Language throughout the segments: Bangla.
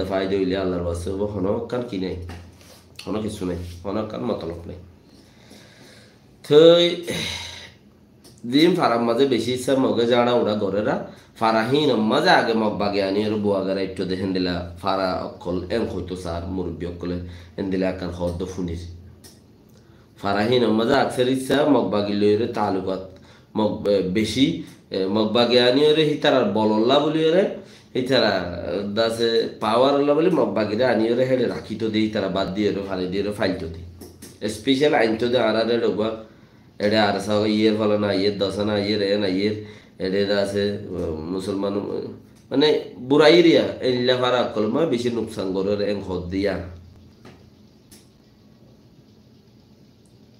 মাঝে ফায়দা হইলে আল্লাহর বাসে হনকান কি নেই, হন কিছু নেই, হনকান মতলব নেই। তো দিন ফারাম মাঝে বেশি ইচ্ছা মগে যারা ওরা ঘরেরা ফারাহীন মাঝে আগে মগ বাগে আনি আর বুয়াগারা একটু দেখেন দিলা ফারা অকল এম হইতো স্যার মুরব্বী অকলে এন দিলা একান হদ্দ ফুনির ফারাহীন মাঝে আকসের ইচ্ছা মগ বাগি লইরে তালুকাত মগ বেশি মগ বাগে আনি ওরে হিতারার বলল্লা বলি ওরে হিতারা দাসে পাওয়ার আল্লাহ বলি মগ বাগিরে আনি ওরে হেলে রাখিতো দিই তারা বাদ দিয়ে ফালি দিয়ে ফাইলতো দিই স্পেশাল আইনতো দে আরারে লোক এডে আর সব ইয়ের ফলে না ইয়ের দশা না ইয়ের এ না ইয়ের এডে আছে মুসলমান মানে বুড়াইরিয়া এলিলা ফারা কলমা বেশি নুকসান করে এং হদ দিয়া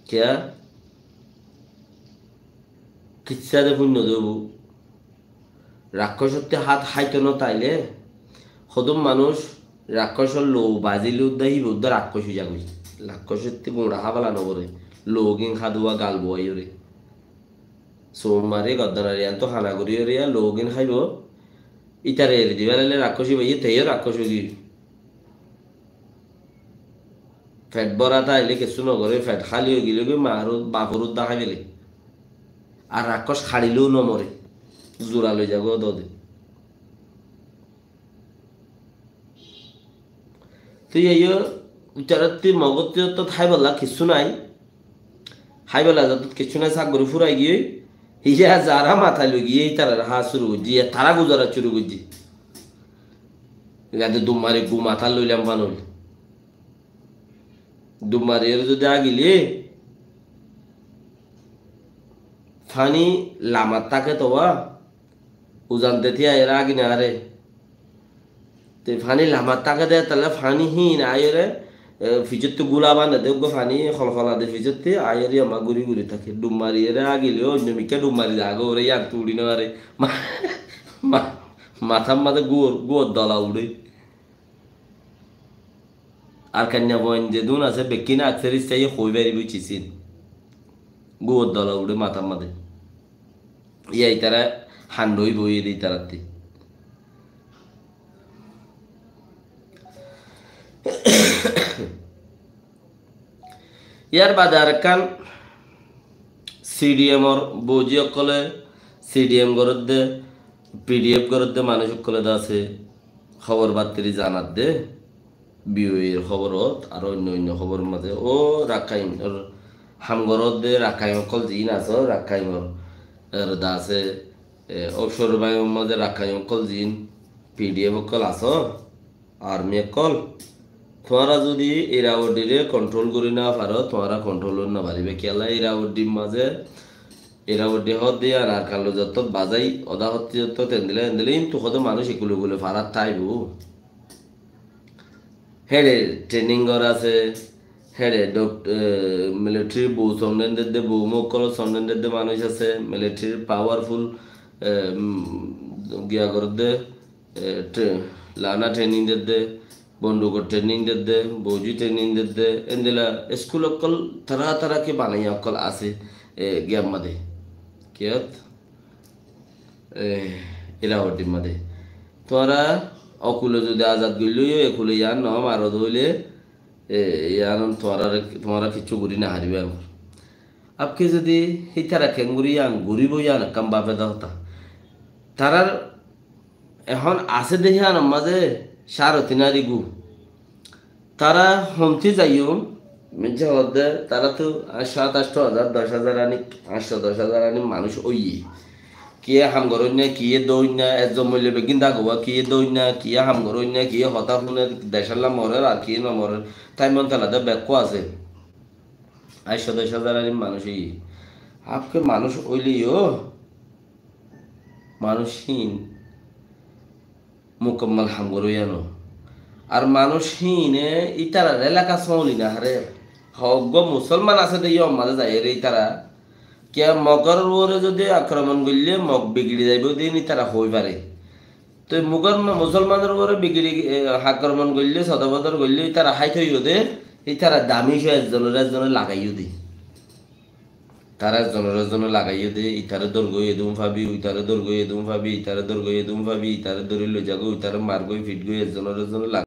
क्या কিচ্ছা দেখুন নদবু রাক্ষসত্বে হাত হাইতো ন তাইলে সদম মানুষ রাক্ষসর লো বাজিলে উদ্দাহি উদ্দা রাক্ষস হইয়া গই রাক্ষসত্বে গোড়া হাবালা নগরে লোগিং খাদুয়া গাল বইরে সোমারে গদ্দানারে তো খানা করিয়ে লোগিন খাইব ইতারে এর দিবা লাইলে রাক্ষসী ভাইয়ে তেয়ে রাক্ষস হই ফ্যাট বড়া তাইলে কিছু নগরে ফ্যাট খালি হয়ে গেলে মার বাপর উদ্দা খাই ফেলে আর রাক্ষস খাড়িলেও নমরে জোড়া লই যাবো দদে তুই এই উচ্চারত্তি মগত্তি তো খাই বললা কিছু নাই খাই বলা যত কিছু নাই শাক গরু ফুরাই গিয়ে ইয়া যারা মাথায় লই গিয়ে তারা হা শুরু করছি তারা গুজারা শুরু করছি যাতে দুমারে গু মাথা লইলাম বানুল দুমারে যদি আগিলে ফানি লামার তাকে তো উজানতে থিয়া এরা আগি না আরে তো ফানি লামার তাকে দেয় তাহলে ফানি হিন আয়েরে ফিজতে গুলা বান্ধে দেখবো ফানি খলখলা দে ফিজতে আয়েরি আমার ঘুরি ঘুরি থাকে ডুমারি এরা আগিলে অন্য মিকে ডুমারি আগে ওরে আর তুড়ি না আরে মাথার মাঝে গুয়োর দলা উড়ে আর কান্যা বইন যে দুন আছে বেকিনা আকসের ইচ্ছাই হই বেরি বুঝিছিন গুয়োর দলা উড়ে মাথার মাঝে ইয়াই তারা হান্ডই বইয়ে দিই তারাতে ইয়ার বাদে আর কান সিডিএমর বৌজি অকলে সিডিএম গরত দে পিডিএফ গরত দে মানুষ অকলে আছে খবর বার্তারি জানাত দে বিওয়ের খবরত আর অন্য অন্য খবরের মাঝে ও রাখাইন হামগরত দে রাখাইন অকল জিন আছে রাখাইমর দা আছে অবসর বায়ুর মাঝে রাখাইন অকল জিন পিডিএফ অকল আস আর্মি অকল তোমারা যদি এরাওডিরে কন্ট্রোল করি না পারো তোমারা কন্ট্রোল না পারিবে কেলা এরাওডির মাঝে এরাওডি হত দিয়ে আর কালো যত বাজাই অদা হতে যত তেন্দিলে তেন্দিলে কিন্তু হতে মানুষ এগুলো ফারাত থাইব হেডে ট্রেনিং করা আছে হেডে মিলিটারি বউ সন্ডেন্দের দে বউ মকল সন্ডেন্দের দে মানুষ আছে মিলিটারি পাওয়ারফুল গিয়া করতে লানা ট্রেনিং দে বন্দুকর ট্রেনিং দে বৌজি ট্রেনিং দে এন্দিলা স্কুল অকল তারা কে বানাই অকল আছে গিয়ার মাঝে কিয়ত এরাওডির মাঝে তোরা অকুলে যদি আজাদ গইল একুলে ইয়ান নম আরো ধইলে ইয়ান তোমারা কিছু ঘুরি না হারিবে আমার আপকে যদি হিতারা খেঙ্গুরি ইয়ান ঘুরিব ইয়ান কাম বাপে দাওতা তারার এখন আছে দেখি আন মাঝে সারতিনারি গু তারা হমতি যাইও মির্জা হদ্দে তারা তো 7-8 10,000 আনি 8-10,000 আনি মানুষ ওইয়ে কিয়ে হাম গরই না কিয়ে দই না একজন মূল্য বেগিন দাগোয়া কিয়ে দই না কিয়ে হাম গরই না কিয়ে হতা শুনে দেশাল্লা মরের আর কিয়ে না মরের তাই মন তালাতে ব্যাক্য আছে 8-10,000 আনি মানুষই আপকে মানুষ ওইলিও মানুষহীন মুকম্মল হাম গরই আনো আর মানুষহীনে ইতারা এলাকা সৌলি না হারে হগ মুসলমান আছে দে মাঝে যায় রে ইতারা কে মগর ওরে যদি আক্রমণ করলে মগ বিগড়ি যাইব দিন তারা হই পারে তো মুগর মুসলমানের ওরে বিগড়ি আক্রমণ করলে সদবদর করলে তারা হাই থইও দে তারা দামি একজনের লাগাইও দে তারা একজনের লাগাইও দে ইতারে দৈর্ঘ্য এদুম ভাবি ইতারে দৈর্ঘ্য এদুম ভাবি ইতারে দৈর্ঘ্য এদুম ভাবি ইতারে দৌড়ি লই যাগো ইতারে মারগই ফিটগই একজনের